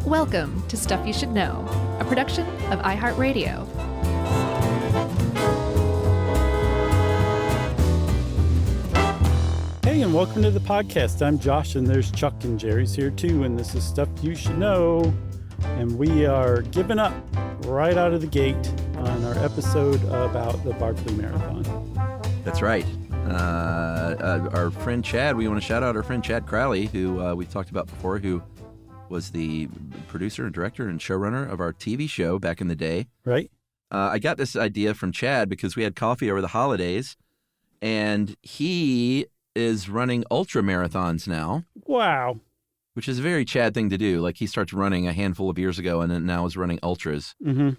Welcome to Stuff You Should Know, a production of iHeartRadio. Hey, and welcome to the podcast. I'm Josh, and there's Chuck and Jerry's here too, and this is Stuff You Should Know. And we are giving up right out of the gate on our episode about the Barkley Marathon. That's right. Our friend Chad, we want to shout out our friend Chad Crowley, who we've talked about before, who was the producer and director and showrunner of our TV show back in the day. Right. I got this idea from Chad because we had coffee over the holidays, and he is running ultra marathons now. Wow. Which is a very Chad thing to do. Like, he starts running a handful of years ago and then now is running ultras. Mm-hmm.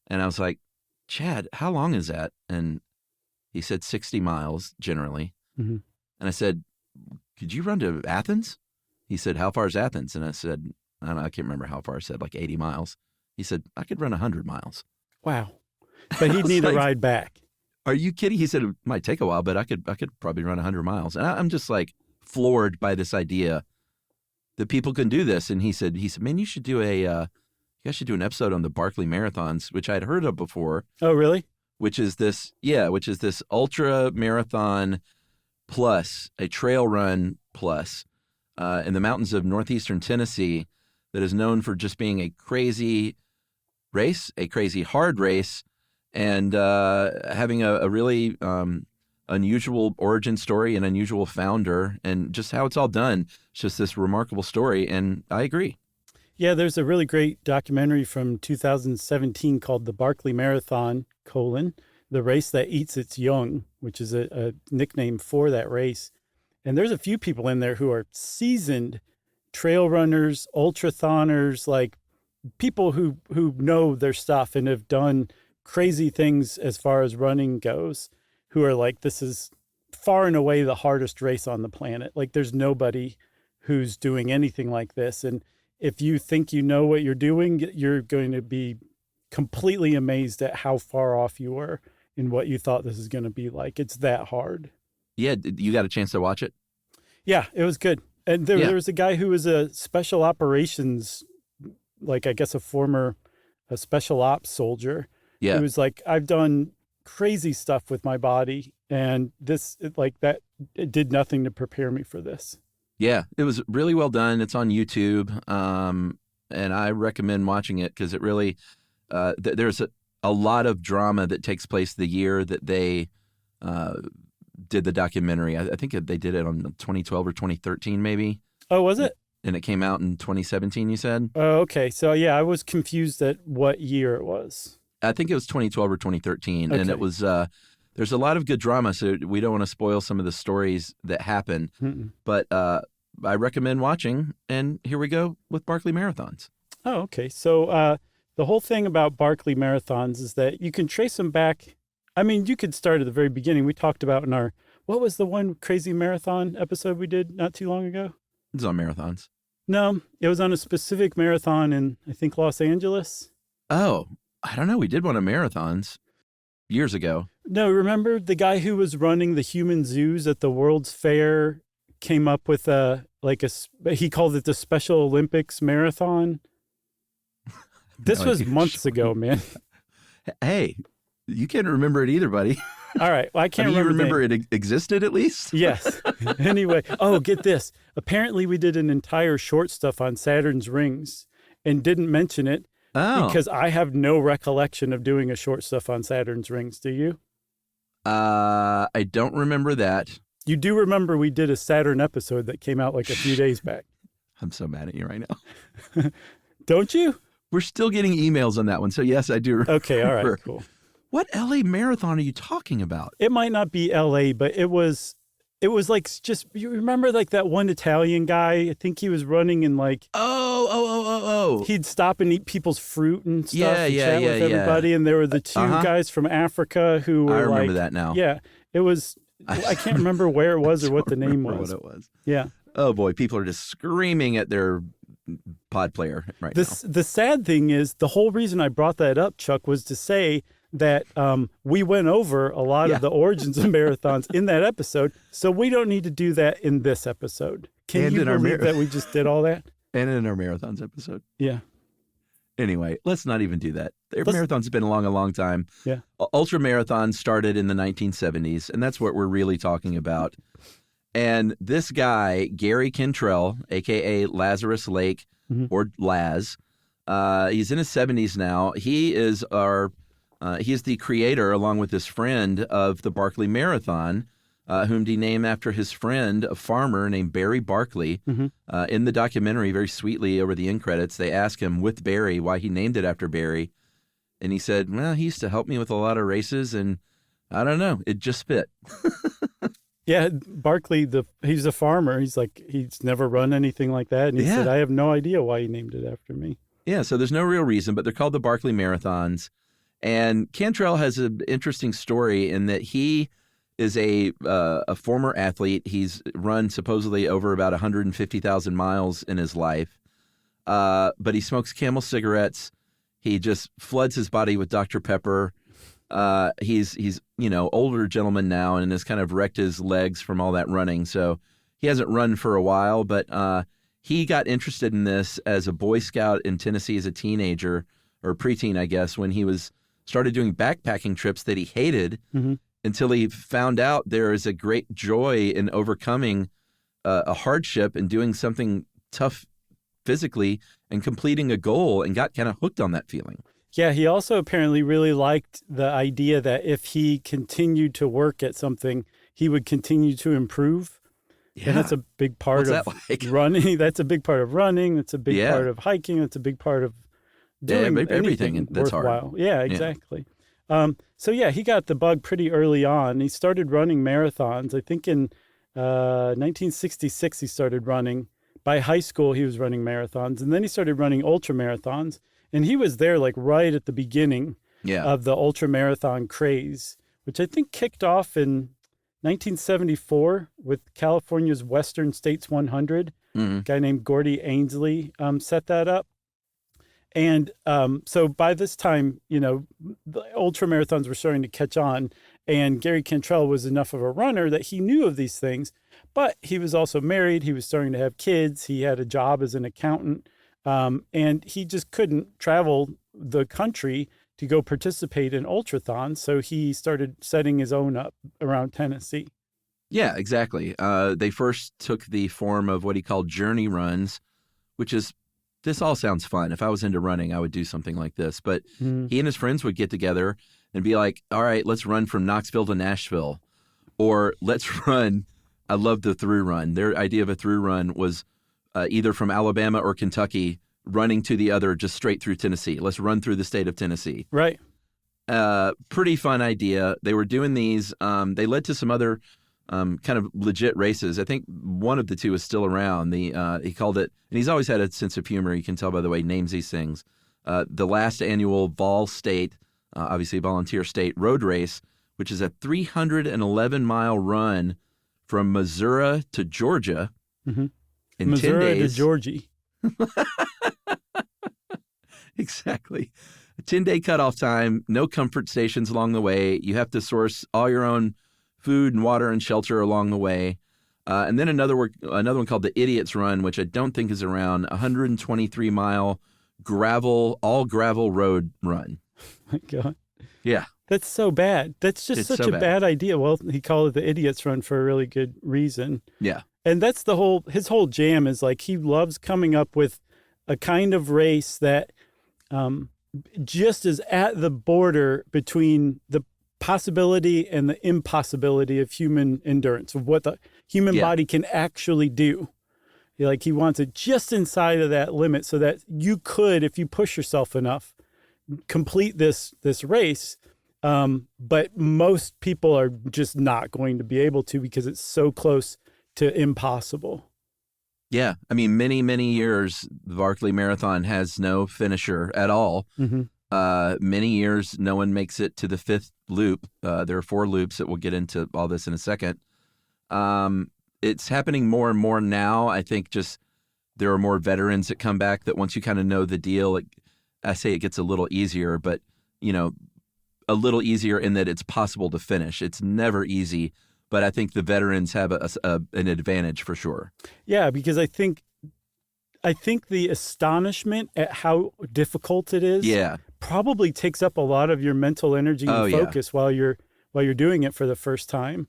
And I was like, Chad, how long is that? And he said 60 miles generally. Mm-hmm. And I said, could you run to Athens? He said, how far is Athens? And I said, I don't know, I can't remember how far. I said like 80 miles. He said, I could run 100 miles. Wow. But he'd need a ride back. Are you kidding? He said it might take a while, but I could probably run 100 miles. And I'm just like floored by this idea that people can do this. And he said, man, you should do you guys should do an episode on the Barkley Marathons, which I'd heard of before. Oh, really? Which is this ultra marathon plus a trail run plus in the mountains of northeastern Tennessee that is known for just being a crazy race, a crazy hard race, and having a really unusual origin story, an unusual founder, and just how it's all done. It's just this remarkable story, and I agree. Yeah, there's a really great documentary from 2017 called The Barkley Marathon, the race that eats its young, which is a nickname for that race. And there's a few people in there who are seasoned trail runners, ultrathoners, like people who know their stuff and have done crazy things as far as running goes, who are like, this is far and away the hardest race on the planet. Like, there's nobody who's doing anything like this. And if you think you know what you're doing, you're going to be completely amazed at how far off you were in what you thought this is going to be like. It's that hard. Yeah, you got a chance to watch it? Yeah, it was good. And there was a guy who was a special operations, like I guess a special ops soldier. Yeah. Who was like, I've done crazy stuff with my body, and it did nothing to prepare me for this. Yeah, it was really well done. It's on YouTube, and I recommend watching it because it really there's a lot of drama that takes place the year that they did the documentary. I think they did it on 2012 or 2013 maybe. Oh, was it? And it came out in 2017, you said? Oh, okay. So, yeah, I was confused at what year it was. I think it was 2012 or 2013, okay. And it was there's a lot of good drama, so we don't want to spoil some of the stories that happen. Mm-mm. But I recommend watching, and here we go with Barkley Marathons. Oh, okay. So the whole thing about Barkley Marathons is that you can trace them back. I mean, you could start at the very beginning. We talked about in what was the one crazy marathon episode we did not too long ago? It's on marathons. No, it was on a specific marathon in, I think, Los Angeles. Oh, I don't know. We did one of marathons years ago. No, remember the guy who was running the human zoos at the World's Fair came up with he called it the Special Olympics Marathon? This was months ago, man. Hey, you can't remember it either, buddy. All right. Well, I can't remember. You remember it existed at least? Yes. Anyway. Oh, get this. Apparently we did an entire short stuff on Saturn's rings and didn't mention it because I have no recollection of doing a short stuff on Saturn's rings. Do you? I don't remember that. You do remember we did a Saturn episode that came out like a few days back. I'm so mad at you right now. Don't you? We're still getting emails on that one. So yes, I do remember. Okay. All right. Cool. What LA marathon are you talking about? It might not be LA, but it was like just, you remember like that one Italian guy? I think he was running in like. Oh. He'd stop and eat people's fruit and stuff. Yeah. Chat with everybody. And there were the two guys from Africa who were I remember that now. Yeah. It was, I can't remember where it was or what the name was. What it was. Yeah. Oh boy. People are just screaming at their pod player right now. The sad thing is the whole reason I brought that up, Chuck, was to say that we went over a lot of the origins of marathons in that episode, so we don't need to do that in this episode. Can you believe that we just did all that? And in our marathons episode. Yeah. Anyway, let's not even do that. Marathons have been along a long time. Yeah. Ultra marathons started in the 1970s, and that's what we're really talking about. And this guy, Gary Cantrell, a.k.a. Lazarus Lake, or Laz, he's in his 70s now. He is the creator, along with his friend, of the Barkley Marathon, whom he named after his friend, a farmer named Barry Barkley. In the documentary, very sweetly over the end credits, they ask him with Barry why he named it after Barry. And he said, well, he used to help me with a lot of races, and I don't know, it just fit. Yeah, Barkley, he's a farmer. He's never run anything like that. And he said, I have no idea why he named it after me. Yeah, so there's no real reason, but they're called the Barkley Marathons. And Cantrell has an interesting story in that he is a former athlete. He's run supposedly over about 150,000 miles in his life, but he smokes Camel cigarettes. He just floods his body with Dr. Pepper. He's older gentleman now and has kind of wrecked his legs from all that running. So he hasn't run for a while, but he got interested in this as a Boy Scout in Tennessee as a teenager or preteen, I guess, when he started doing backpacking trips that he hated. Until he found out there is a great joy in overcoming a hardship and doing something tough physically and completing a goal, and got kind of hooked on that feeling. Yeah, he also apparently really liked the idea that if he continued to work at something, he would continue to improve. Yeah. And that's a big part of running. That's a big part of running. That's a big part of hiking. That's a big part of doing everything that's worthwhile. Hard. Yeah, exactly. So he got the bug pretty early on. He started running marathons. I think in 1966 he started running. By high school he was running marathons, and then he started running ultra marathons. And he was there like right at the beginning of the ultra marathon craze, which I think kicked off in 1974 with California's Western States 100. A guy named Gordy Ainsley set that up. And so by this time, the ultra marathons were starting to catch on, and Gary Cantrell was enough of a runner that he knew of these things, but he was also married. He was starting to have kids. He had a job as an accountant, and he just couldn't travel the country to go participate in ultrathons. So he started setting his own up around Tennessee. Yeah, exactly. They first took the form of what he called journey runs, which is, this all sounds fun. If I was into running, I would do something like this. But he and his friends would get together and be like, all right, let's run from Knoxville to Nashville. Or let's run, I love the through run. Their idea of a through run was either from Alabama or Kentucky, running to the other just straight through Tennessee. Let's run through the state of Tennessee. Right. Pretty fun idea. They were doing these. They led to some other kind of legit races. I think one of the two is still around. He called it, and he's always had a sense of humor. You can tell by the way he names these things. The last annual Vol State, obviously volunteer state road race, which is a 311-mile run from Missouri to Georgia in Missouri 10 days. to Georgia. Exactly. A 10-day cutoff time, no comfort stations along the way. You have to source all your own food and water and shelter along the way. And then another one called the Idiot's Run, which I don't think is around, 123-mile all gravel road run. My God. Yeah. That's so bad. That's just such a bad idea. Well, he called it the Idiot's Run for a really good reason. Yeah. And that's his whole jam is like he loves coming up with a kind of race that just is at the border between the possibility and the impossibility of human endurance, of what the human body can actually do. Like he wants it just inside of that limit so that you could, if you push yourself enough, complete this race. But most people are just not going to be able to because it's so close to impossible. Yeah. I mean, many, many years, the Barkley Marathon has no finisher at all. Many years, no one makes it to the fifth loop. There are 4 loops that we'll get into all this in a second. It's happening more and more now. I think just there are more veterans that come back that once you kind of know the deal, I say it gets a little easier, but, a little easier in that it's possible to finish. It's never easy, but I think the veterans have an advantage for sure. Yeah, because I think I think the astonishment at how difficult it is Yeah. probably takes up a lot of your mental energy and focus while you're doing it for the first time.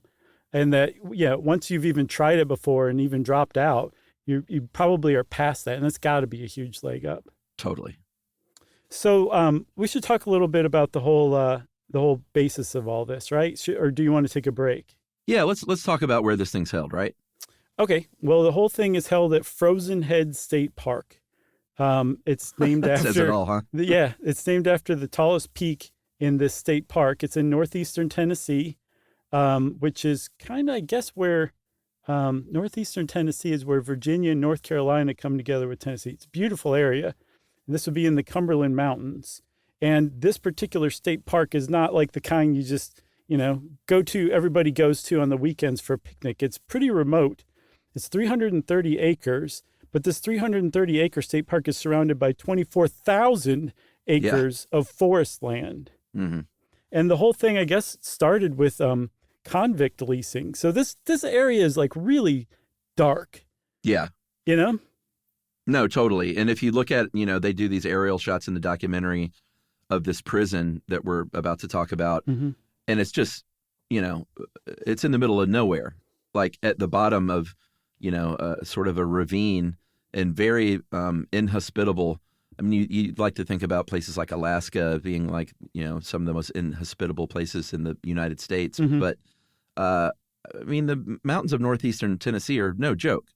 And that, once you've even tried it before and even dropped out, you probably are past that. And that's got to be a huge leg up. Totally. So we should talk a little bit about the whole basis of all this, right? Or do you want to take a break? Yeah, let's talk about where this thing's held, right? Okay. Well, the whole thing is held at Frozen Head State Park. It's named after says it all, huh? Yeah, it's named after the tallest peak in this state park. It's in northeastern Tennessee, which is kind of, I guess, where northeastern Tennessee is where Virginia and North Carolina come together with Tennessee. It's a beautiful area. And this would be in the Cumberland Mountains. And this particular state park is not like the kind you just, everybody goes to on the weekends for a picnic. It's pretty remote. It's 330 acres, but this 330-acre state park is surrounded by 24,000 acres of forest land. Mm-hmm. And the whole thing, I guess, started with convict leasing. So this area is like really dark. Yeah. No, totally. And if you look at, they do these aerial shots in the documentary of this prison that we're about to talk about. Mm-hmm. And it's just, it's in the middle of nowhere, like at the bottom of, sort of a ravine and very inhospitable. I mean, you'd like to think about places like Alaska being like, some of the most inhospitable places in the United States. Mm-hmm. But, the mountains of northeastern Tennessee are no joke.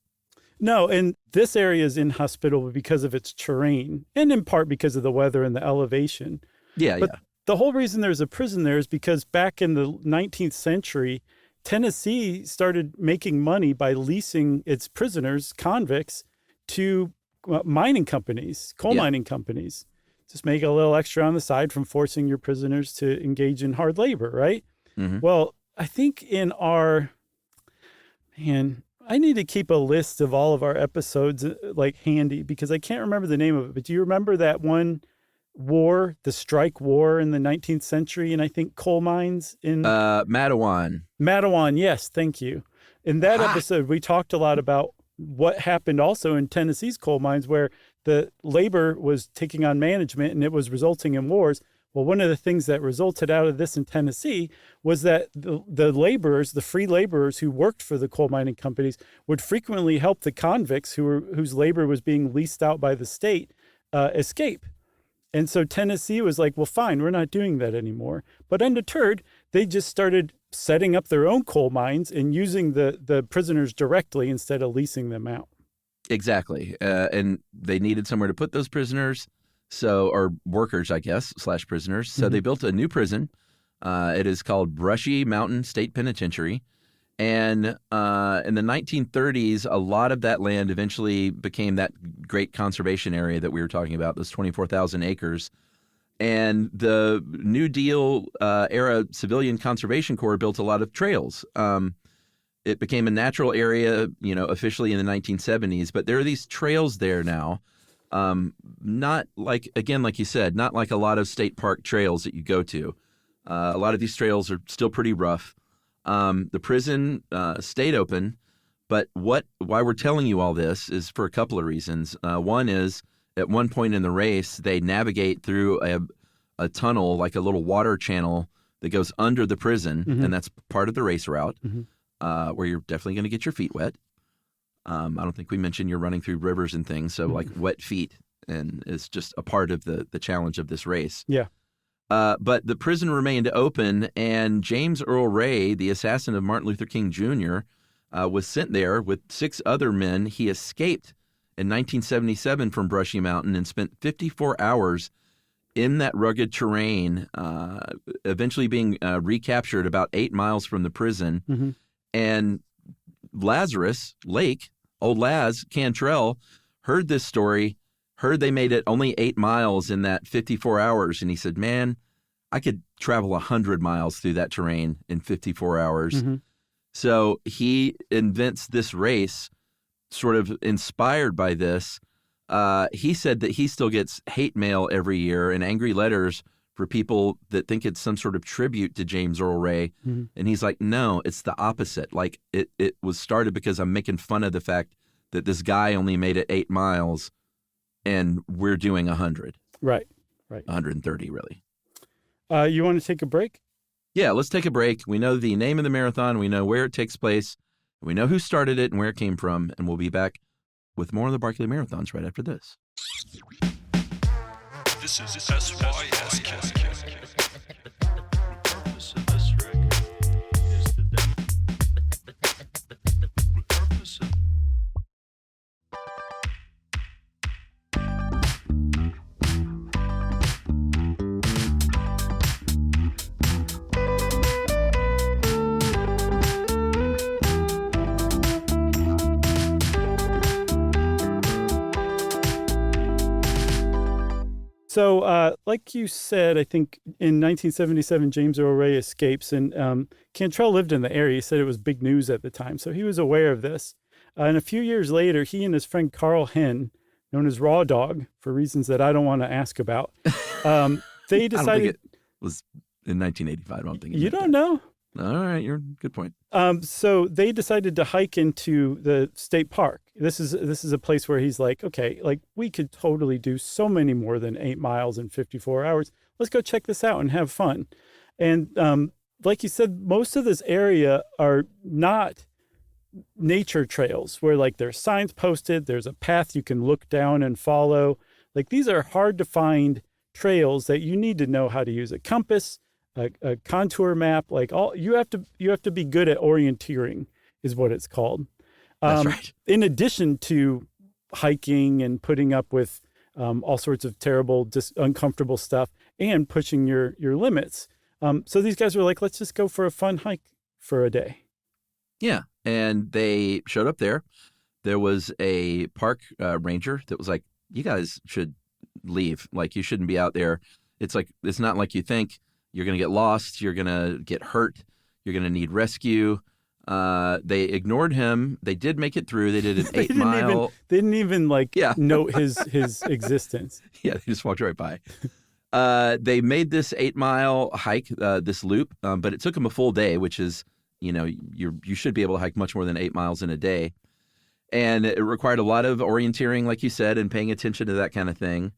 No, and this area is inhospitable because of its terrain and in part because of the weather and the elevation. Yeah, but the whole reason there's a prison there is because back in the 19th century, Tennessee started making money by leasing its prisoners, convicts, to mining companies, coal mining companies. Just make a little extra on the side from forcing your prisoners to engage in hard labor, right? Mm-hmm. Well, I think I need to keep a list of all of our episodes handy because I can't remember the name of it. But do you remember that one war, the strike war in the 19th century? And I think coal mines in Mattawan. Mattawan, yes, thank you. In that episode, we talked a lot about what happened also in Tennessee's coal mines where the labor was taking on management and it was resulting in wars. Well, one of the things that resulted out of this in Tennessee was that the laborers, the free laborers who worked for the coal mining companies would frequently help the convicts whose labor was being leased out by the state escape. And so Tennessee was like, well, fine, we're not doing that anymore. But undeterred, they just started setting up their own coal mines and using the prisoners directly instead of leasing them out. Exactly. And they needed somewhere to put those prisoners. Or workers, I guess, / prisoners. So they built a new prison. It is called Brushy Mountain State Penitentiary. And in the 1930s, a lot of that land eventually became that great conservation area that we were talking about, those 24,000 acres. And the New Deal era Civilian Conservation Corps built a lot of trails. It became a natural area, officially in the 1970s. But there are these trails there now. Not like, again, like you said, not like a lot of state park trails that you go to. A lot of these trails are still pretty rough. The prison stayed open, but why we're telling you all this is for a couple of reasons. One is at one point in the race, they navigate through a tunnel, like a little water channel that goes under the prison, and that's part of the race route, where you're definitely going to get your feet wet. I don't think we mentioned you're running through rivers and things, so like wet feet, and it's just a part of the challenge of this race. Yeah. But the prison remained open, and James Earl Ray, the assassin of Martin Luther King Jr., was sent there with 6 other men. He escaped in 1977 from Brushy Mountain and spent 54 hours in that rugged terrain, eventually being recaptured about 8 miles from the prison. And Lazarus Lake, old Laz Cantrell, heard this story, heard they made it only 8 miles in that 54 hours. And he said, man, I could travel 100 miles through that terrain in 54 hours. So he invents this race sort of inspired by this. He said that he still gets hate mail every year and angry letters for people that think it's some sort of tribute to James Earl Ray. And he's like, no, it's the opposite. Like it was started because I'm making fun of the fact that this guy only made it 8 miles and we're doing 100. Right. 130, really. You want to take a break? Yeah, let's take a break. We know the name of the marathon. We know where it takes place. We know who started it and where it came from. And we'll be back with more of the Barkley Marathons right after this. This is SYSK. The purpose of this record is the purpose of So, like you said, I think in 1977, James Earl Ray escapes, and Cantrell lived in the area. He said it was big news at the time, so he was aware of this. And a few years later, he and his friend Carl Henn, known as Raw Dog, for reasons that I don't want to ask about, they decided... I don't think it was in 1985. I don't think you don't know? All right, good point. So they decided to hike into the state park. This is a place where he's like, okay, like we could totally do so many more than 8 miles in 54 hours. Let's go check this out and have fun. And like you said, most of this area are not nature trails where like there's signs posted, there's a path you can look down and follow. Like these are hard to find trails that you need to know how to use a compass, a contour map. Like you have to be good at orienteering is what it's called. That's right. In addition to hiking and putting up with all sorts of terrible, uncomfortable stuff and pushing your limits. So these guys were like, let's just go for a fun hike for a day. Yeah, and they showed up there. There was a park ranger that was like, you guys should leave. Like, you shouldn't be out there. It's not like you think. You're going to get lost. You're going to get hurt. You're going to need rescue. They ignored him. They did make it through. They did an 8 mile. They didn't even note his existence. Yeah, they just walked right by. They made this 8 mile hike, this loop, but it took them a full day, which is, you should be able to hike much more than 8 miles in a day. And it required a lot of orienteering, like you said, and paying attention to that kind of thing.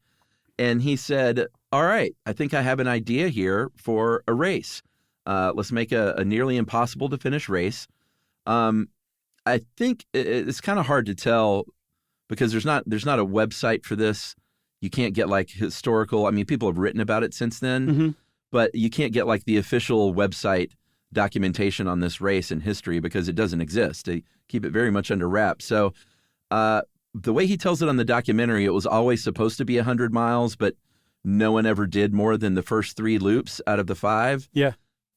And he said, all right, I think I have an idea here for a race. Let's make a nearly impossible to finish race. I think it's kind of hard to tell because there's not a website for this. You can't get like historical. I mean, people have written about it since then, but you can't get like the official website documentation on this race in history because it doesn't exist. They keep it very much under wraps. So the way he tells it on the documentary, it was always supposed to be 100 miles, but no one ever did more than the first 3 loops out of the 5. Yeah.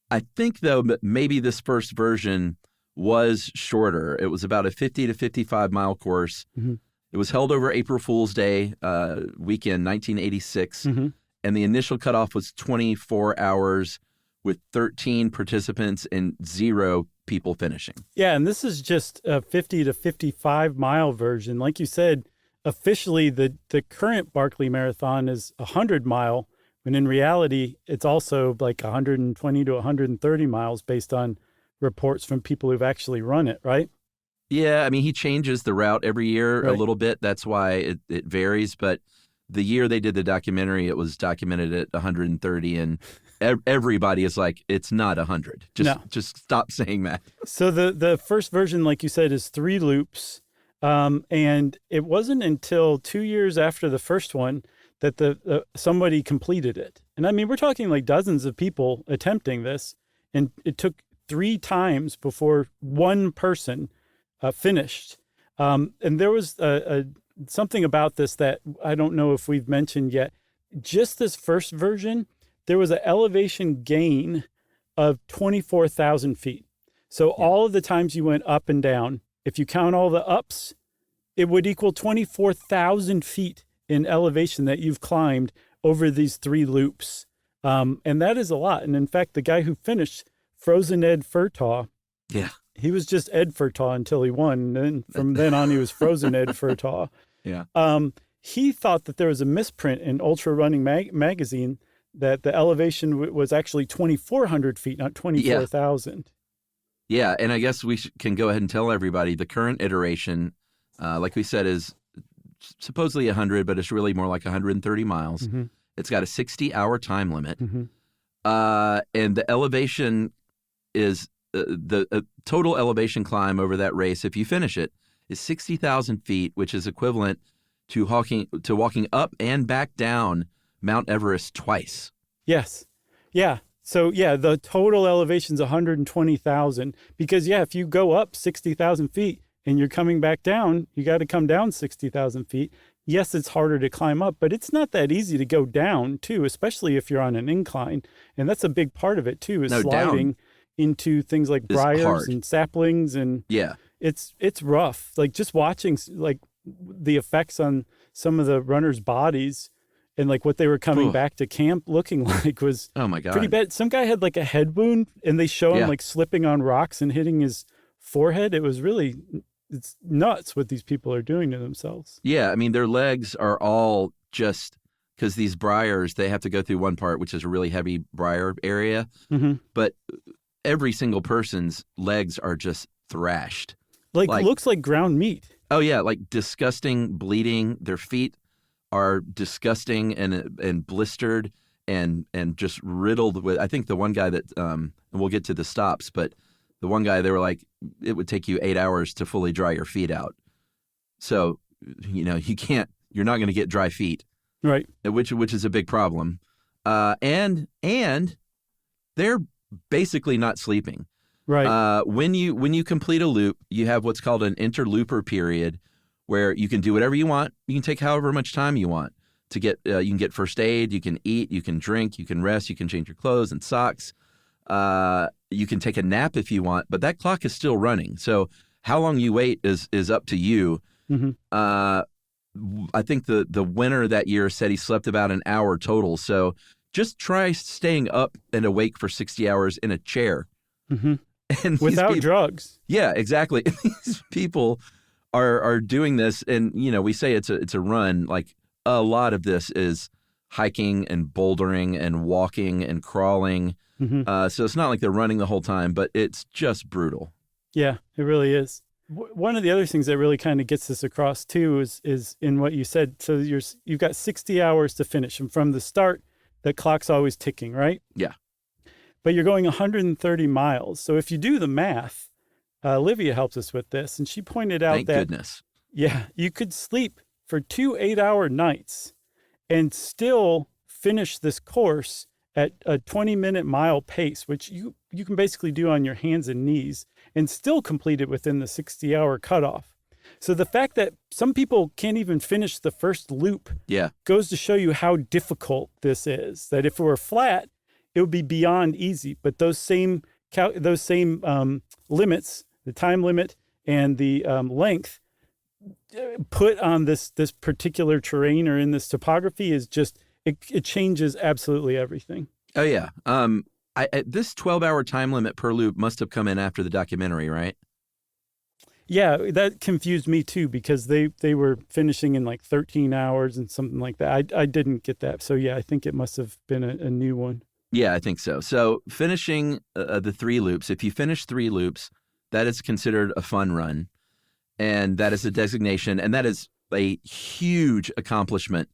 I think, though, maybe this first version was shorter. It was about a 50 to 55 mile course. It was held over April Fool's Day weekend, 1986. And the initial cutoff was 24 hours with 13 participants and 0 people finishing. Yeah, and this is just a 50 to 55 mile version. Like you said, officially the current Barkley Marathon is 100 mile, when in reality it's also like 120 to 130 miles based on reports from people who've actually run it, right? Yeah, I mean, he changes the route every year a little bit. That's why it varies. But the year they did the documentary, it was documented at 130, and everybody is like, it's not 100. Just stop saying that. So the first version, like you said, is 3 loops. And it wasn't until 2 years after the first one that somebody completed it. And I mean, we're talking like dozens of people attempting this, and it took 3 times before one person finished. And there was something about this that I don't know if we've mentioned yet. Just this first version, there was an elevation gain of 24,000 feet. So all of the times you went up and down, if you count all the ups, it would equal 24,000 feet in elevation that you've climbed over these 3 loops. And that is a lot. And in fact, the guy who finished, Frozen Ed Furtaw, he was just Ed Furtaw until he won. And then from then on, he was Frozen Ed Furtaw. Yeah. He thought that there was a misprint in Ultra Running magazine that the elevation was actually 2,400 feet, not 24,000. Yeah, and I guess we can go ahead and tell everybody the current iteration like we said, is supposedly 100, but it's really more like 130 miles. Mm-hmm. It's got a 60-hour time limit. Mm-hmm. And the elevation is the total elevation climb over that race, if you finish it, is 60,000 feet, which is equivalent to walking up and back down Mount Everest twice. Yes. Yeah. So, yeah, the total elevation's 120,000 because, yeah, if you go up 60,000 feet and you're coming back down, you got to come down 60,000 feet. Yes, it's harder to climb up, but it's not that easy to go down, too, especially if you're on an incline. And that's a big part of it, too, is sliding into things like briars and saplings. And yeah, it's rough. Like just watching like the effects on some of the runners' bodies and like what they were coming back to camp looking like was pretty bad. Some guy had like a head wound and they show him like slipping on rocks and hitting his forehead. It was really, it's nuts what these people are doing to themselves. Yeah. I mean, their legs are all just because these briars, they have to go through one part, which is a really heavy briar area. Mm-hmm. But every single person's legs are just thrashed. Like looks like ground meat. Oh, yeah. Like disgusting, bleeding. Their feet are disgusting and blistered and just riddled with, I think the one guy that, and we'll get to the stops, but the one guy, they were like, it would take you 8 hours to fully dry your feet out. So, you're not going to get dry feet. Right. Which is a big problem. And they're basically not sleeping. Right. When you complete a loop, you have what's called an interlooper period where you can do whatever you want. You can take however much time you want to get, you can get first aid, you can eat, you can drink, you can rest, you can change your clothes and socks. You can take a nap if you want, but that clock is still running. So how long you wait is up to you. Mm-hmm. I think the winner that year said he slept about an hour total. So just try staying up and awake for 60 hours in a chair. Mm-hmm. And without drugs. Yeah, exactly. These people are doing this, and we say it's a run. Like a lot of this is hiking and bouldering and walking and crawling. Mm-hmm. So it's not like they're running the whole time, but it's just brutal. Yeah, it really is. One of the other things that really kind of gets this across too is in what you said. So you've got 60 hours to finish, and from the start, the clock's always ticking, right? Yeah. But you're going 130 miles. So if you do the math, Olivia helps us with this, and she pointed out Thank goodness. Yeah, you could sleep for 2 8-hour nights and still finish this course at a 20-minute mile pace, which you can basically do on your hands and knees and still complete it within the 60-hour cutoff. So the fact that some people can't even finish the first loop goes to show you how difficult this is. That if it were flat, it would be beyond easy. But those same limits, the time limit and the length put on this particular terrain or in this topography is just, it changes absolutely everything. Oh, yeah. This 12-hour time limit per loop must have come in after the documentary, right? Yeah, that confused me too, because they were finishing in like 13 hours and something like that. I didn't get that. So, yeah, I think it must have been a new one. Yeah, I think so. So finishing the 3 loops, if you finish 3 loops, that is considered a fun run. And that is a designation. And that is a huge accomplishment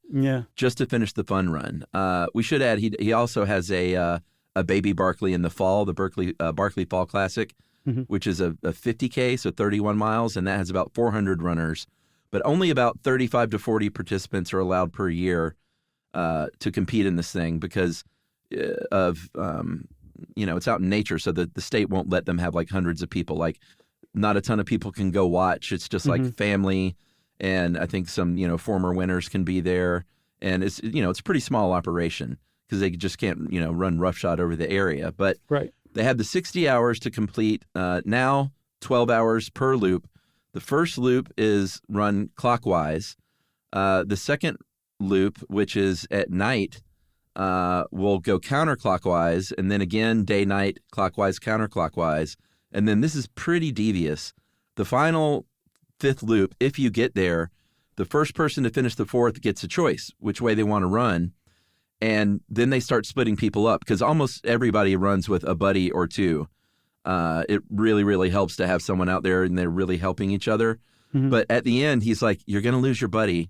just to finish the fun run. We should add, he also has a baby Barkley in the fall, the Barkley Fall Classic, mm-hmm. which is a 50K, so 31 miles, and that has about 400 runners. But only about 35 to 40 participants are allowed per year to compete in this thing because of it's out in nature, so the state won't let them have like hundreds of people. Like not a ton of people can go watch. It's just like family, and I think some former winners can be there, and it's it's a pretty small operation because they just can't run roughshod over the area. But they have the 60 hours to complete. Now 12 hours per loop. The first loop is run clockwise. The second loop, which is at night, will go counterclockwise, and then again, day, night, clockwise, counterclockwise. And then this is pretty devious. The final 5th loop, if you get there, the first person to finish the 4th gets a choice, which way they want to run. And then they start splitting people up because almost everybody runs with a buddy or two. It really, really helps to have someone out there and they're really helping each other. But at the end, he's like, you're going to lose your buddy.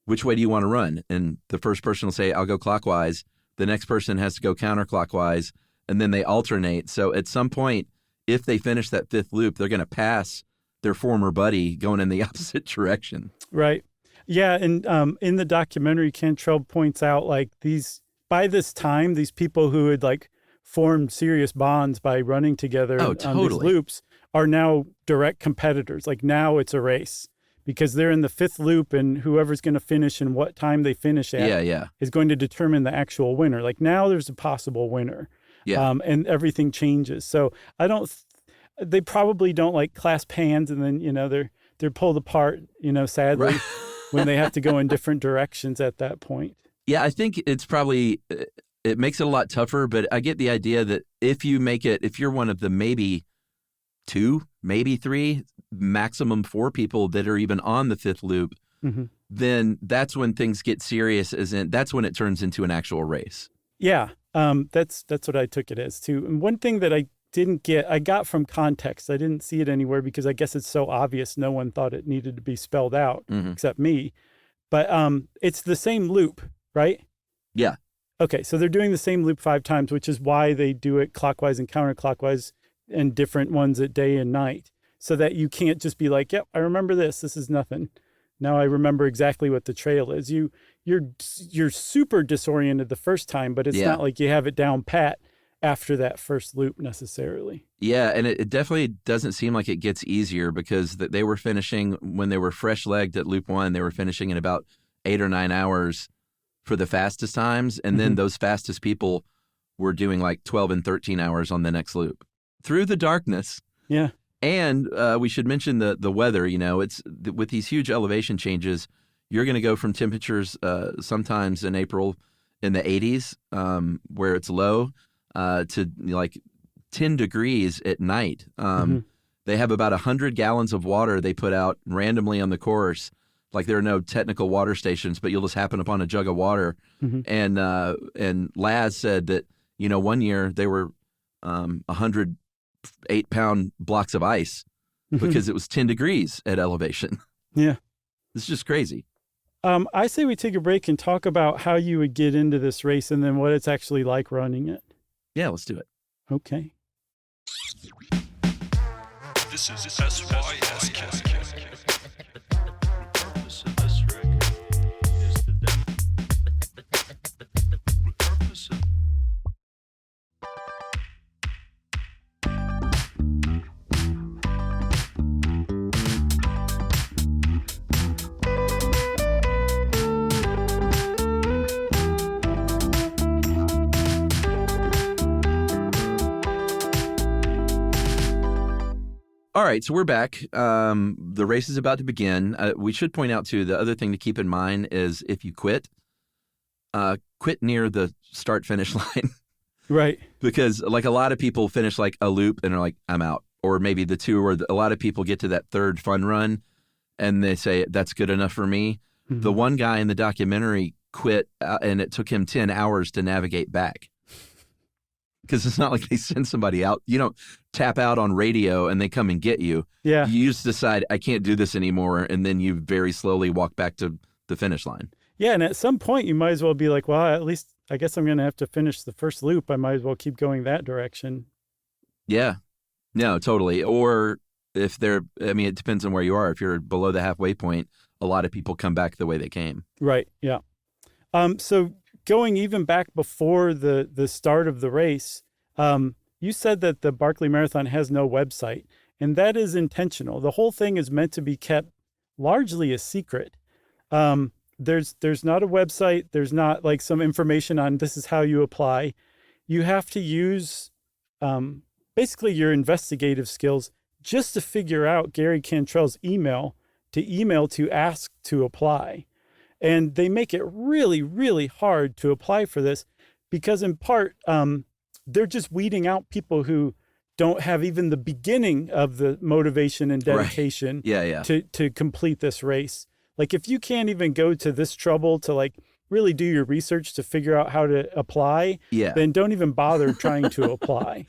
Which way do you want to run? And the first person will say, I'll go clockwise. The next person has to go counterclockwise. And then they alternate. So at some point, if they finish that fifth loop, they're going to pass their former buddy going in the opposite direction. Right. Yeah. And in the documentary, Cantrell points out like by this time, these people who had like formed serious bonds by running together on these loops are now direct competitors. Like now it's a race because they're in the fifth loop and whoever's going to finish and what time they finish at is going to determine the actual winner. Like now there's a possible winner. Yeah. And everything changes. So they probably don't like clasp hands and then, they're pulled apart, sadly, when they have to go in different directions at that point. Yeah, I think it's probably, it makes it a lot tougher, but I get the idea that if you're one of the maybe 2, maybe 3, maximum 4 people that are even on the fifth loop, then that's when things get serious, that's when it turns into an actual race. Yeah, that's what I took it as too. And one thing that I got from context, I didn't see it anywhere because I guess it's so obvious no one thought it needed to be spelled out except me. But it's the same loop, right? Yeah. Okay, so they're doing the same loop 5 times, which is why they do it clockwise and counterclockwise and different ones at day and night, so that you can't just be like, yep, I remember this. This is nothing. Now I remember exactly what the trail is. You're super disoriented the first time, but it's not like you have it down pat after that first loop necessarily. Yeah, and it definitely doesn't seem like it gets easier because they were finishing, when they were fresh-legged at loop 1, they were finishing in about 8 or 9 hours for the fastest times, and then those fastest people were doing like 12 and 13 hours on the next loop. Through the darkness. Yeah. And we should mention the weather. It's with these huge elevation changes, you're going to go from temperatures sometimes in April in the 80s where it's low to like 10 degrees at night. They have about 100 gallons of water they put out randomly on the course. Like there are no technical water stations, but you'll just happen upon a jug of water. And Laz said that, one year they were 100 8-pound blocks of ice because it was 10 degrees at elevation. Yeah. It's just crazy. I say we take a break and talk about how you would get into this race and then what it's actually like running it. Yeah, let's do it. Okay. This is SYSK. The purpose of this record is the purpose of All right, so we're back. The race is about to begin. We should point out, too, the other thing to keep in mind is if you quit near the start-finish line. Right. Because, like, a lot of people finish, like, a loop and are like, I'm out. Or maybe the 2, or a lot of people get to that third fun run and they say, that's good enough for me. The one guy in the documentary quit, and it took him 10 hours to navigate back. Because it's not like they send somebody out. You don't tap out on radio and they come and get you. Yeah. You just decide, I can't do this anymore. And then you very slowly walk back to the finish line. Yeah. And at some point, you might as well be like, well, at least I guess I'm going to have to finish the first loop. I might as well keep going that direction. Yeah. No, totally. Or if it depends on where you are. If you're below the halfway point, a lot of people come back the way they came. Right. Yeah. So going even back before the start of the race, you said that the Barkley Marathon has no website, and that is intentional. The whole thing is meant to be kept largely a secret. There's not a website. There's not like some information on this is how you apply. You have to use basically your investigative skills just to figure out Gary Cantrell's email to ask to apply. And they make it really, really hard to apply for this because in part, they're just weeding out people who don't have even the beginning of the motivation and dedication to complete this race. Like if you can't even go to this trouble to like really do your research to figure out how to apply, then don't even bother trying to apply.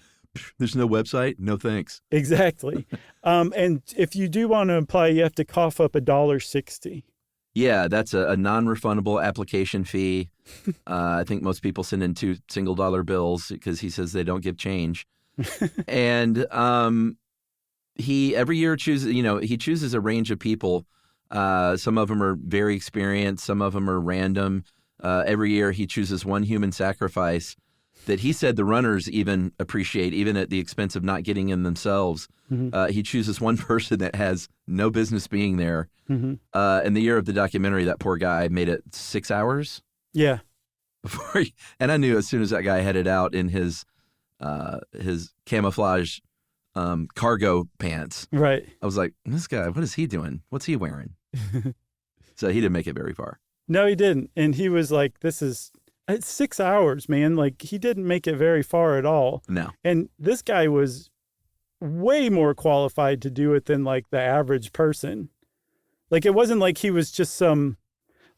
There's no website? No thanks. Exactly. And if you do want to apply, you have to cough up $1.60. Yeah, that's a non-refundable application fee. I think most people send in 2 single-dollar bills because he says they don't give change. And he every year he chooses a range of people. Some of them are very experienced. Some of them are random. Every year he chooses one human sacrifice that he said the runners even appreciate, even at the expense of not getting in themselves. He chooses one person that has no business being there. In the year of the documentary, that poor guy made it 6 hours. Yeah. And I knew as soon as that guy headed out in his camouflage cargo pants. Right. I was like, this guy, what is he doing? What's he wearing? So he didn't make it very far. No, he didn't. And he was like, it's 6 hours, man. Like, he didn't make it very far at all. No. And this guy was way more qualified to do it than like the average person. Like, it wasn't like he was just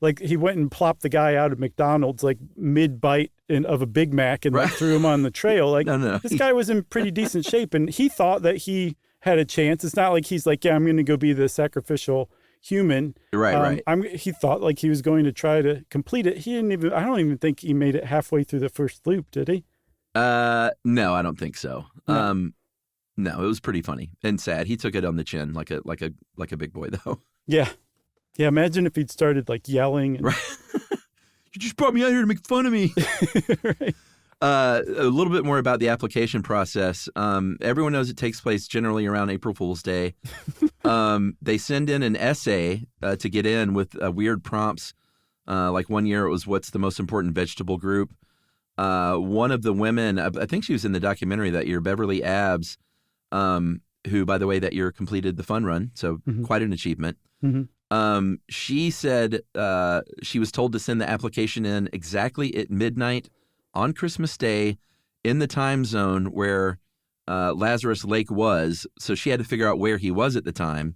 like he went and plopped the guy out of McDonald's like mid-bite of a Big Mac and like, threw him on the trail. Like, no. This guy was in pretty decent shape, and he thought that he had a chance. It's not like he's like, yeah, I'm going to go be the sacrificial human. Right. He thought like he was going to try to complete it. I don't even think he made it halfway through the first loop, did he? No, I don't think so. No. No, it was pretty funny and sad. He took it on the chin like a big boy though. Yeah. Yeah, imagine if he'd started like yelling. And... Right. You just brought me out here to make fun of me. Right. A little bit more about the application process. Everyone knows it takes place generally around April Fool's Day. They send in an essay to get in with weird prompts. Like one year it was, what's the most important vegetable group? One of the women, I think she was in the documentary that year, Beverly Abbs, who, by the way, that year completed the fun run. So quite an achievement. She said she was told to send the application in exactly at midnight on Christmas Day in the time zone where Lazarus Lake was. So she had to figure out where he was at the time.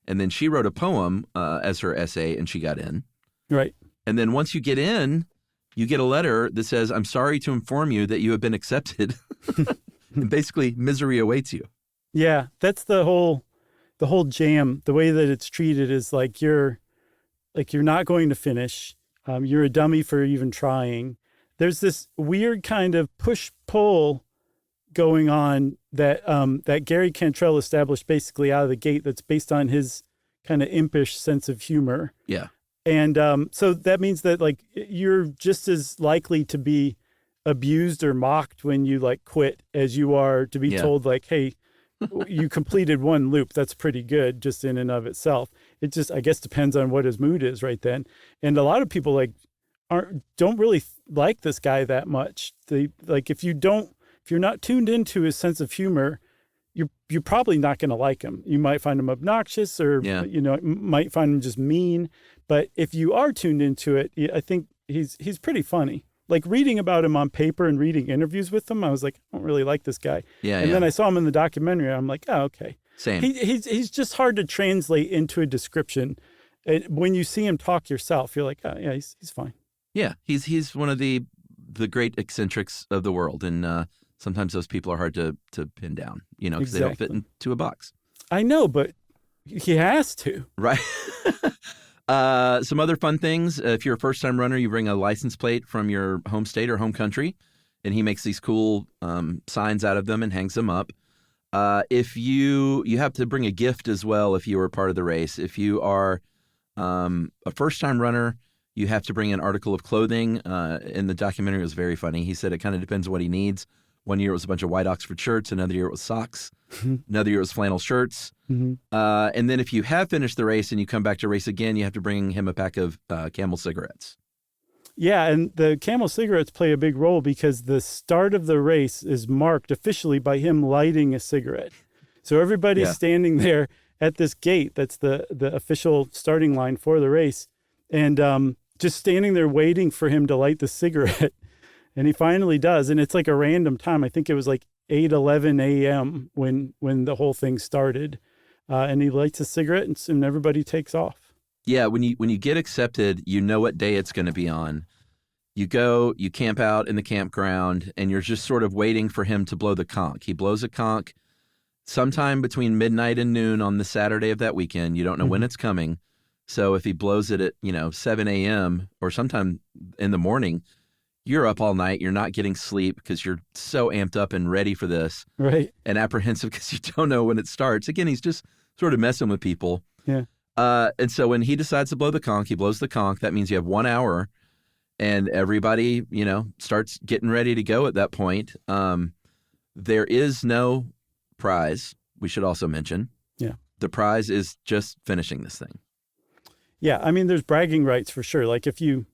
And then she wrote a poem as her essay, and she got in. Right. And then once you get in, you get a letter that says, I'm sorry to inform you that you have been accepted. And basically, misery awaits you. Yeah, that's the whole jam. The way that it's treated is like you're not going to finish. You're a dummy for even trying. There's this weird kind of push-pull going on that Gary Cantrell established basically out of the gate that's based on his kind of impish sense of humor. Yeah. And so that means that like you're just as likely to be abused or mocked when you like quit as you are to be told like, hey, you completed one loop. That's pretty good just in and of itself. It just, I guess, depends on what his mood is right then. And a lot of people like don't really like this guy that much. They like if you're not tuned into his sense of humor, you're probably not going to like him. You might find him obnoxious or might find him just mean. But if you are tuned into it, I think he's pretty funny. Like reading about him on paper and reading interviews with him, I was like, I don't really like this guy. And then I saw him in the documentary. I'm like, oh, okay. Same. He's just hard to translate into a description. When you see him talk yourself, you're like, oh yeah, he's fine. Yeah, he's one of the great eccentrics of the world, and sometimes those people are hard to pin down, because they don't fit into a box. I know, but he has to. Right. Some other fun things. If you're a first-time runner, you bring a license plate from your home state or home country, and he makes these cool signs out of them and hangs them up. If you have to bring a gift as well if you are part of the race. If you are a first-time runner, you have to bring an article of clothing. In the documentary, it was very funny. He said it kind of depends on what he needs. One year it was a bunch of white Oxford shirts. Another year it was socks. Another year it was flannel shirts. And then if you have finished the race and you come back to race again, you have to bring him a pack of Camel cigarettes. Yeah, and the Camel cigarettes play a big role because the start of the race is marked officially by him lighting a cigarette. So everybody's standing there at this gate. That's the official starting line for the race. And just standing there waiting for him to light the cigarette. And he finally does. And it's like a random time. I think it was like 8:11 a.m. when the whole thing started. And he lights a cigarette and everybody takes off. Yeah, when you get accepted, you know what day it's going to be on. You go, you camp out in the campground, and you're just sort of waiting for him to blow the conch. He blows a conch sometime between midnight and noon on the Saturday of that weekend. You don't know when it's coming. So if he blows it at, 7 a.m. or sometime in the morning, you're up all night. You're not getting sleep because you're so amped up and ready for this. Right. And apprehensive because you don't know when it starts. Again, he's just sort of messing with people. Yeah. And so when he decides to blow the conch, he blows the conch. That means you have 1 hour. And everybody, starts getting ready to go at that point. There is no prize, we should also mention. Yeah. The prize is just finishing this thing. Yeah. I mean, there's bragging rights for sure. Like if you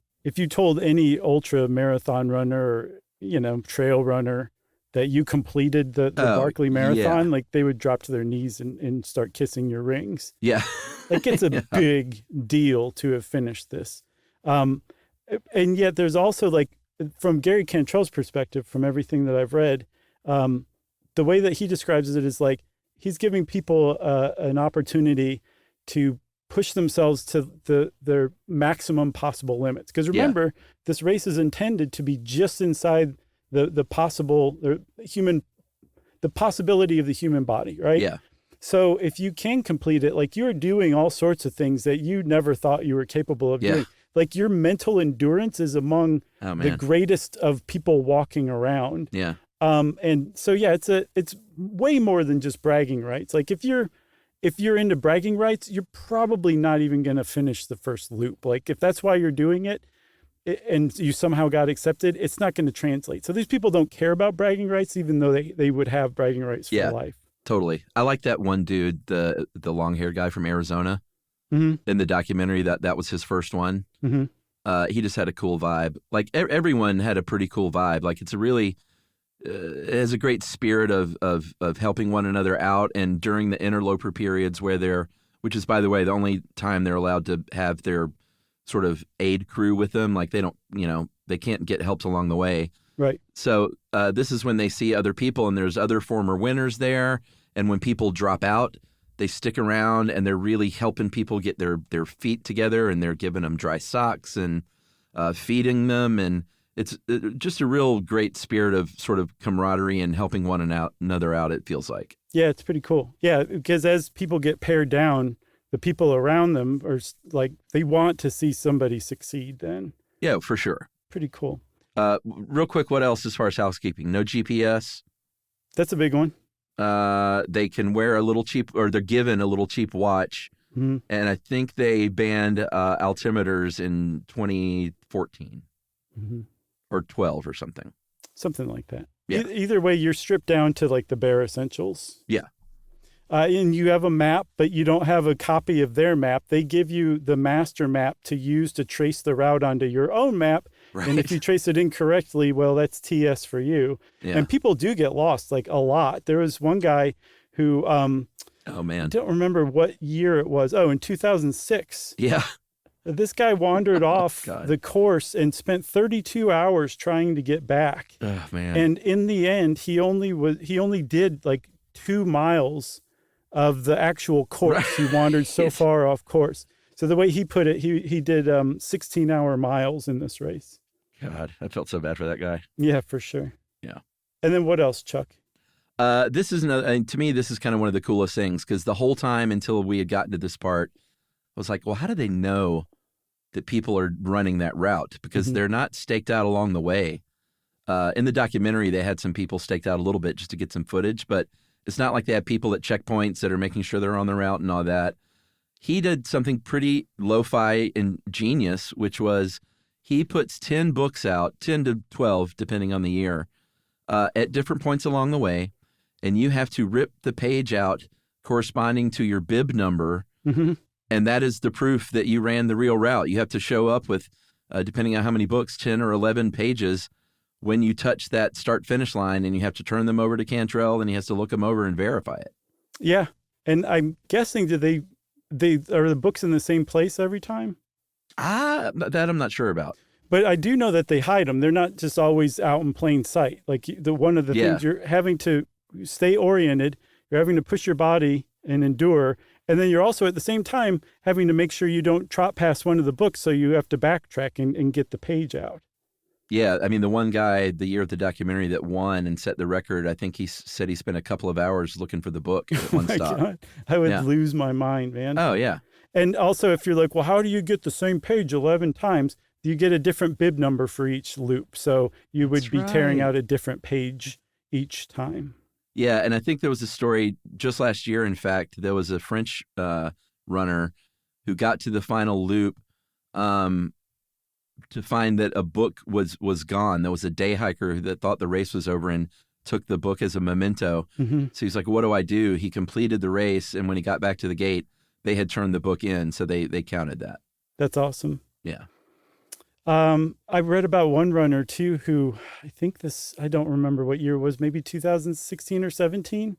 told any ultra marathon runner or, trail runner that you completed the Barkley Marathon, like they would drop to their knees and start kissing your rings. Yeah. Like it's a big deal to have finished this. And yet there's also like, from Gary Cantrell's perspective, from everything that I've read, the way that he describes it is like he's giving people an opportunity to push themselves to their maximum possible limits. Because remember, this race is intended to be just inside the possibility of the human body, right? Yeah. So if you can complete it, like you're doing all sorts of things that you never thought you were capable of doing. Like your mental endurance is among the greatest of people walking around. Yeah. And so, it's way more than just bragging rights. Like if you're into bragging rights, you're probably not even going to finish the first loop. Like if that's why you're doing it and you somehow got accepted, it's not going to translate. So these people don't care about bragging rights, even though they would have bragging rights for life. Totally. I like that one dude, the long-haired guy from Arizona. In the documentary, that was his first one. He just had a cool vibe. Like everyone had a pretty cool vibe. Like it's it has a great spirit of helping one another out. And during the interloper periods which is, by the way, the only time they're allowed to have their sort of aid crew with them. Like they don't, they can't get helped along the way. Right. So this is when they see other people, and there's other former winners there. And when people drop out, they stick around and they're really helping people get their feet together, and they're giving them dry socks and feeding them. And it's just a real great spirit of sort of camaraderie and helping one another out, it feels like. Yeah, it's pretty cool. Yeah, because as people get pared down, the people around them are like, they want to see somebody succeed then. Yeah, for sure. Pretty cool. Real quick, what else as far as housekeeping? No GPS. That's a big one. They can wear they're given a little cheap watch. And I think they banned altimeters in 2014 or 12 or something. Something like that. Yeah. Either way, you're stripped down to like the bare essentials. Yeah. And you have a map, but you don't have a copy of their map. They give you the master map to use to trace the route onto your own map. Right. And if you trace it incorrectly, well, that's TS for you. Yeah. And people do get lost, like a lot. There was one guy who, oh man, I don't remember what year it was. Oh, in 2006. Yeah. This guy wandered off the course and spent 32 hours trying to get back. Oh man. And in the end, he only did like 2 miles of the actual course. Right. He wandered so far off course. So the way he put it, he did 16-hour miles in this race. God, I felt so bad for that guy. Yeah, for sure. Yeah. And then what else, Chuck? This is to me, this is kind of one of the coolest things, because the whole time until we had gotten to this part, I was like, well, how do they know that people are running that route? Because they're not staked out along the way. In the documentary, they had some people staked out a little bit just to get some footage, but it's not like they have people at checkpoints that are making sure they're on the route and all that. He did something pretty lo-fi and genius, which was he puts 10 books out, 10 to 12, depending on the year, at different points along the way, and you have to rip the page out corresponding to your bib number, and that is the proof that you ran the real route. You have to show up with, depending on how many books, 10 or 11 pages when you touch that start-finish line, and you have to turn them over to Cantrell, and he has to look them over and verify it. Yeah, and I'm guessing, are the books in the same place every time? That I'm not sure about. But I do know that they hide them. They're not just always out in plain sight. Like one of the things, you're having to stay oriented, you're having to push your body and endure, and then you're also at the same time having to make sure you don't trot past one of the books, so you have to backtrack and get the page out. Yeah, I mean, the one guy, the year of the documentary that won and set the record, I think he said he spent a couple of hours looking for the book at one My stop. God. I would Yeah. lose my mind, man. Oh, yeah. And also, if you're like, well, how do you get the same page 11 times? You get a different bib number for each loop. So you would That's be tearing right. out a different page each time. Yeah, and I think there was a story just last year, in fact, there was a French runner who got to the final loop to find that a book was gone. There was a day hiker that thought the race was over and took the book as a memento. Mm-hmm. So he's like, what do I do? He completed the race, and when he got back to the gate, they had turned the book in, so they counted that. That's awesome. Yeah. I read about one runner too who I don't remember what year it was, maybe 2016 or 17.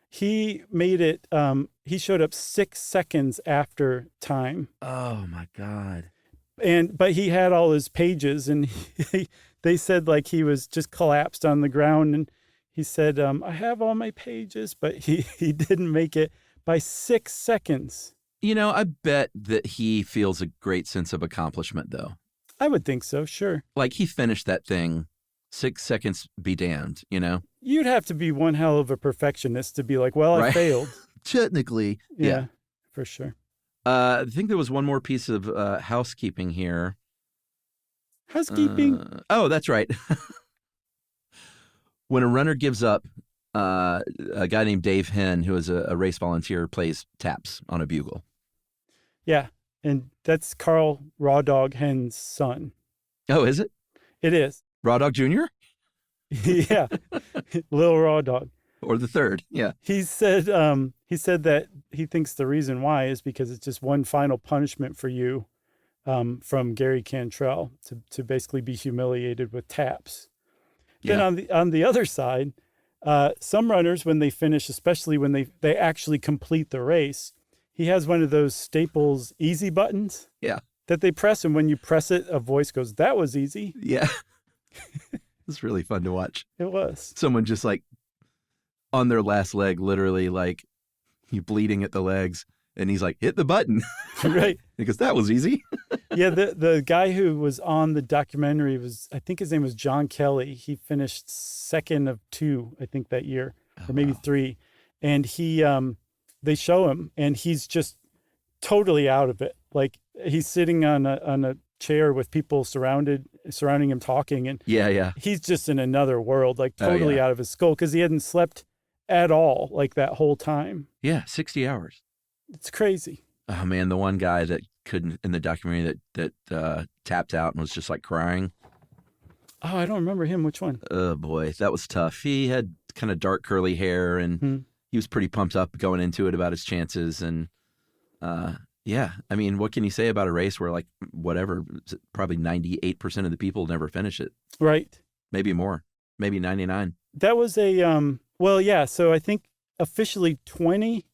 He made it, he showed up 6 seconds after time. Oh my God. But he had all his pages, and they said like he was just collapsed on the ground, and he said, I have all my pages, but he didn't make it by 6 seconds. You know, I bet that he feels a great sense of accomplishment, though. I would think so, sure. Like, he finished that thing, 6 seconds be damned, you know? You'd have to be one hell of a perfectionist to be like, well, I Right. failed. Technically. Yeah, for sure. I think there was one more piece of housekeeping here. Housekeeping. Oh, that's right. When a runner gives up, a guy named Dave Henn, who is a race volunteer, plays taps on a bugle. Yeah, and that's Carl Raw Dog Henn's son. Oh, is it? It is. Raw Dog Jr.? Yeah, Little Raw Dog. Or the third, yeah. He said that he thinks the reason why is because it's just one final punishment for you from Gary Cantrell to basically be humiliated with taps. Yeah. Then on the other side, some runners, when they finish, especially when they actually complete the race, he has one of those Staples easy buttons. Yeah. That they press, and when you press it, a voice goes, "That was easy." Yeah. It's really fun to watch. It was. Someone just like on their last leg, literally like you bleeding at the legs, and he's like, hit the button. Right. He goes, that was easy. Yeah, the guy who was on the documentary I think his name was John Kelly. He finished second of 2, I think, that year, or maybe 3. And they show him, and he's just totally out of it. Like, he's sitting on a chair with people surrounding him talking, and Yeah. he's just in another world, like Oh, totally yeah. out of his skull, because he hadn't slept at all like that whole time. Yeah, 60 hours. It's crazy. Oh man, the one guy that couldn't in the documentary that tapped out and was just like crying. Oh, I don't remember him. Which one? Oh boy, that was tough. He had kind of dark curly hair, and he was pretty pumped up going into it about his chances. And yeah, I mean, what can you say about a race where like whatever, probably 98% of the people never finish it? Right. Maybe more, maybe 99. That was well, yeah. So I think officially 20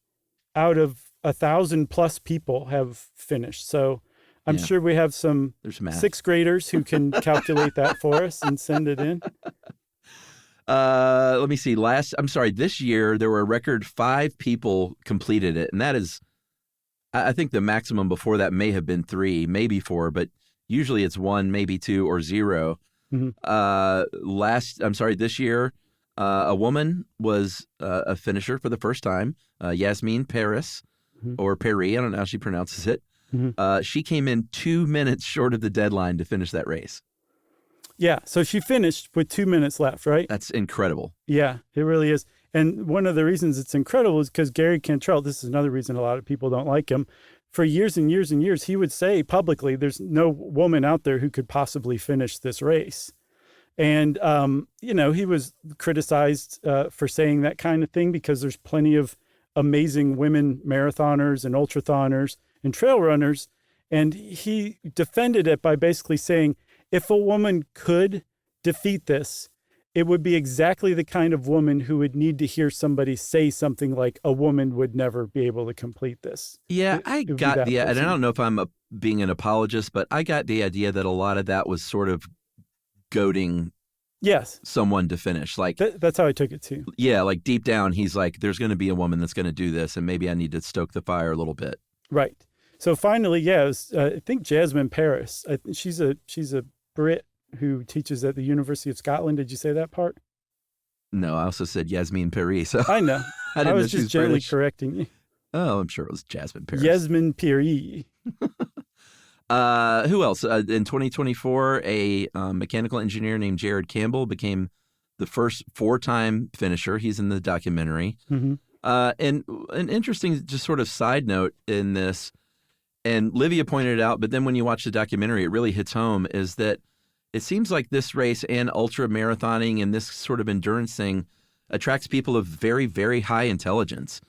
out of 1,000 plus people have finished. So I'm Yeah. sure we have some There's math. 6th graders who can calculate that for us and send it in. Let me see. This year there were a record 5 people completed it, and that is, I think the maximum before that may have been 3, maybe 4, but usually it's 1, maybe 2, or 0. Mm-hmm. This year, a woman was a finisher for the first time, Yasmin Paris, or Perry, I don't know how she pronounces it. She came in 2 minutes short of the deadline to finish that race. Yeah. So she finished with 2 minutes left, right? That's incredible. Yeah, it really is. And one of the reasons it's incredible is because Gary Cantrell, this is another reason a lot of people don't like him. For years and years and years, he would say publicly, there's no woman out there who could possibly finish this race. And, he was criticized for saying that kind of thing because there's plenty of amazing women marathoners and ultrathoners and trail runners. And he defended it by basically saying, if a woman could defeat this, it would be exactly the kind of woman who would need to hear somebody say something like, a woman would never be able to complete this. Yeah, I would be got that the, and I person. don't know if I'm being an apologist, but I got the idea that a lot of that was sort of goading Yes, someone to finish. Like, that's how I took it too. yeah, like deep down, he's like, there's going to be a woman that's going to do this, and maybe I need to stoke the fire a little bit. Right. So finally, yeah, it was, I think Jasmine Paris. She's a Brit who teaches at the University of Scotland. Did you say that part? No, I also said Yasmin Piri. So I know. I I was she just gently British. correcting you. Oh, I'm sure it was Jasmine Paris. Yasmin Piri. Who else? In 2024, a mechanical engineer named Jared Campbell became the first 4-time finisher. He's in the documentary. Mm-hmm. And an interesting just sort of side note in this, and Livia pointed it out, but then when you watch the documentary, it really hits home, is that it seems like this race and ultra marathoning and this sort of endurance thing attracts people of very, very high intelligence.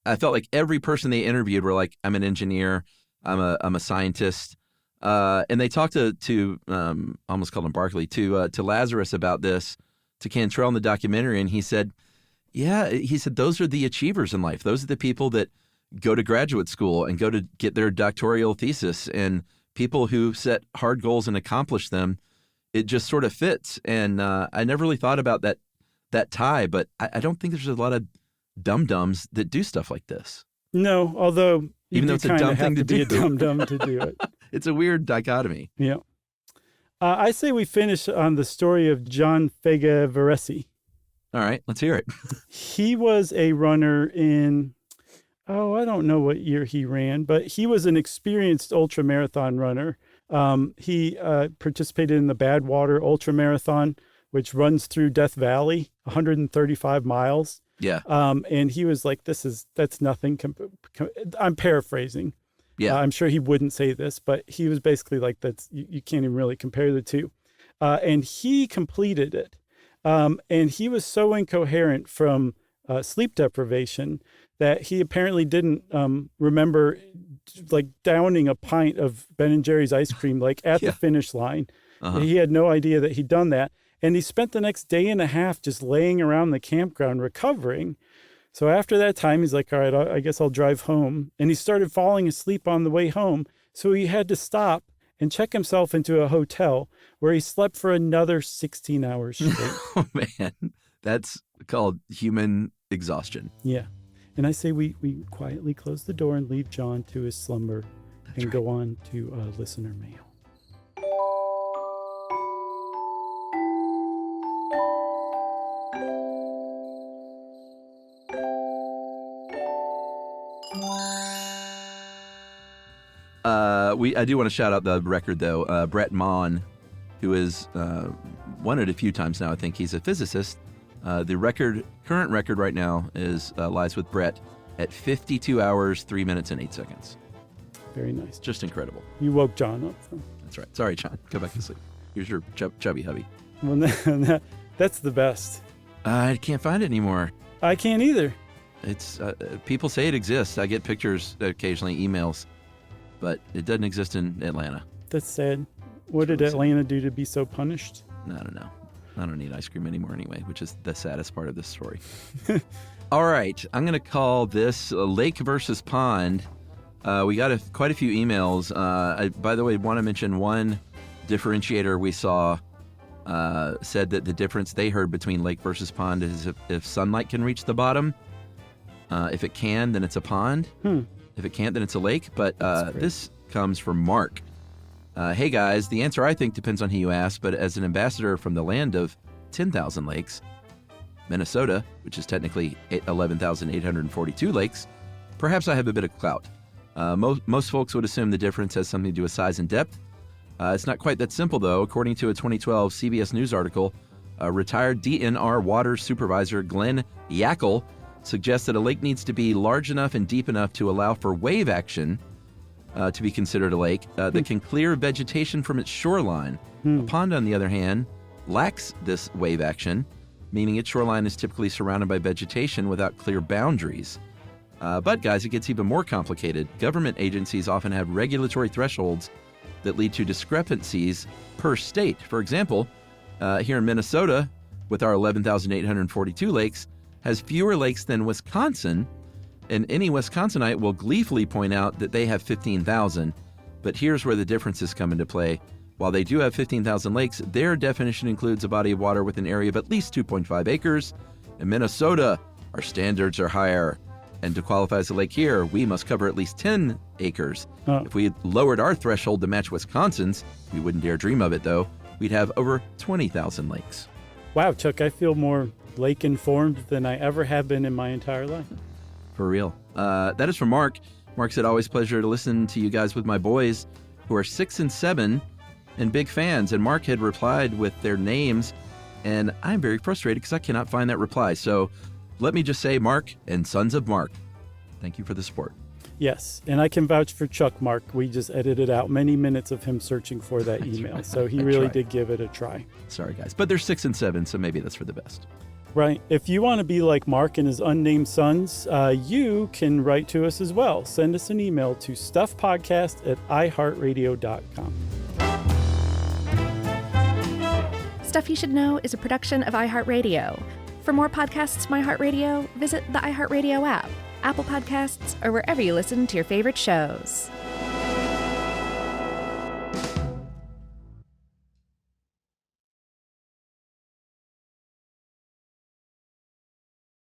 I felt like every person they interviewed were like, I'm an engineer, I'm a scientist. And they talked to almost called him Barkley, to Lazarus about this, to Cantrell in the documentary. And he said, those are the achievers in life. Those are the people that go to graduate school and go to get their doctoral thesis, and people who set hard goals and accomplish them. It just sort of fits. And I never really thought about that tie, but I don't think there's a lot of dum-dums that do stuff like this. No, although even though it's a dumb thing to be do. a dum-dum to do it. It's a weird dichotomy. Yeah. I say we finish on the story of John Fega Varesi. All right, let's hear it. He was a runner in, I don't know what year he ran, but he was an experienced ultramarathon runner. He participated in the Badwater Ultramarathon, which runs through Death Valley, 135 miles. Yeah. And he was like, that's nothing. I'm paraphrasing. Yeah. I'm sure he wouldn't say this, but he was basically like, you can't even really compare the two. And he completed it. And he was so incoherent from sleep deprivation that he apparently didn't remember like downing a pint of Ben & Jerry's ice cream like at the finish line. Uh-huh. He had no idea that he'd done that. And he spent the next day and a half just laying around the campground recovering. So after that time, he's like, all right, I guess I'll drive home. And he started falling asleep on the way home. So he had to stop and check himself into a hotel where he slept for another 16 hours straight. Oh, man. That's called human exhaustion. Yeah. And I say we quietly close the door and leave John to his slumber and go on to listener mail. I do want to shout out the record, though. Brett Mon, who is won it a few times now. I think he's a physicist. The current record right now lies with Brett at 52 hours, 3 minutes, and 8 seconds. Very nice. Just incredible. You woke John up. So. That's right. Sorry, John. Go back to sleep. Here's your chubby hubby. Well, that's the best. I can't find it anymore. I can't either. It's people say it exists. I get pictures occasionally, emails, but it doesn't exist in Atlanta. That's sad. What did Atlanta do to be so punished? I don't know. I don't need ice cream anymore anyway, which is the saddest part of this story. All right. I'm going to call this Lake versus Pond. We got quite a few emails. I, by the way, want to mention one differentiator we saw said that the difference they heard between lake versus pond is if sunlight can reach the bottom. If it can, then it's a pond. If it can't, then it's a lake. But this comes from Mark. Hey, guys, the answer, I think, depends on who you ask, but as an ambassador from the land of 10,000 lakes, Minnesota, which is technically 11,842 lakes, perhaps I have a bit of clout. Most folks would assume the difference has something to do with size and depth. It's not quite that simple, though. According to a 2012 CBS News article, retired DNR water supervisor Glenn Yackel suggests that a lake needs to be large enough and deep enough to allow for wave action to be considered a lake that can clear vegetation from its shoreline. A pond, on the other hand, lacks this wave action, meaning its shoreline is typically surrounded by vegetation without clear boundaries. But, guys, it gets even more complicated. Government agencies often have regulatory thresholds that lead to discrepancies per state. For example, here in Minnesota, with our 11,842 lakes, has fewer lakes than Wisconsin, and any Wisconsinite will gleefully point out that they have 15,000. But here's where the differences come into play. While they do have 15,000 lakes, their definition includes a body of water with an area of at least 2.5 acres. In Minnesota, our standards are higher. And to qualify as a lake here, we must cover at least 10 acres. If we lowered our threshold to match Wisconsin's, we wouldn't dare dream of it, though, we'd have over 20,000 links. Wow, Chuck, I feel more lake informed than I ever have been in my entire life. For real. That is from Mark. Mark said, always pleasure to listen to you guys with my boys who are 6 and 7 and big fans. And Mark had replied with their names, and I'm very frustrated because I cannot find that reply. So let me just say, Mark and Sons of Mark, thank you for the support. Yes, and I can vouch for Chuck, Mark. We just edited out many minutes of him searching for that email. right. So he I really tried. did give it a try. Sorry, guys. But they're 6 and 7, so maybe that's for the best. Right. If you want to be like Mark and his unnamed sons, you can write to us as well. Send us an email to stuffpodcast@iheartradio.com. Stuff You Should Know is a production of iHeartRadio. For more podcasts from iHeartRadio, visit the iHeartRadio app, Apple Podcasts, or wherever you listen to your favorite shows.